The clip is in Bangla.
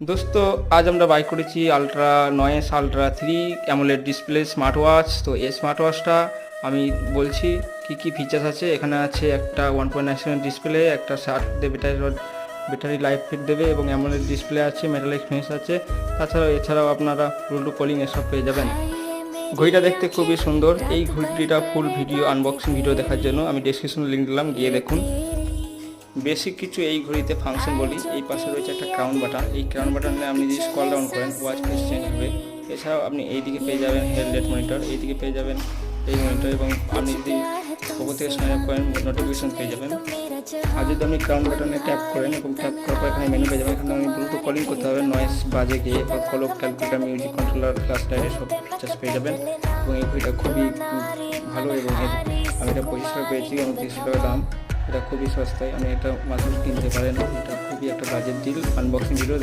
দোস্তো আজ আমরা বাই করেছি ultra noise ultra 3 AMOLED display smart watch. তো এই স্মার্ট ওয়াচটা আমি বলছি কি কি ফিচার্স আছে। এখানে আছে একটা 1.9 ডিসপ্লে, একটা 60 ব্যাটারি লাইফ ফিট দেবে এবং অ্যামোলেড ডিসপ্লে আছে, মেটালিক ফিনিশ আছে। এছাড়াও আপনারা ব্লুটুথ কলিং এসব পেয়ে যাবেন। ঘড়িটা দেখতে খুবই সুন্দর। এই ঘড়িটা ফুল ভিডিও আনবক্সিং ভিডিও দেখার জন্য আমি ডেসক্রিপশনে লিঙ্ক দিলাম, গিয়ে দেখুন। বেসিক কিছু এই ঘড়িতে ফাংশন বলি। এই পাশে রয়েছে একটা ক্রাউন বাটন। এই ক্রাউন বাটনে আপনি যদি স্ক্রল ডাউন করেন ওয়াচ ফেস চেঞ্জ হবে। এছাড়াও আপনি এইদিকে পেয়ে যাবেন হেডলাইট মনিটর, এইদিকে পেয়ে যাবেন এই মনিটর, এবং আপনি যদি ওপর থেকে সাইন আপ করেন নোটিফিকেশন পেয়ে যাবেন। আর যদি আপনি ক্রাউন বাটনে ট্যাপ করেন এবং ট্যাপ করার পর এখানে মেনু পেয়ে যাবেন। এখানে আপনি ব্লুটুথ কলিং করতে হবে, নয়েস বাজে গিয়ে বা follow calculator, music controller, flash লাইটে সব ফিচার্স পেয়ে যাবেন। এবং এই ঘড়িটা খুবই ভালো এবং আমি এটা 25 টাকা পেয়েছি এবং 30 টাকা দাম। এটা খুবই সস্তায়, আমি এটা মাত্র কিনতে পারেন। এটা খুবই একটা বাজেট ডিল। Unboxing video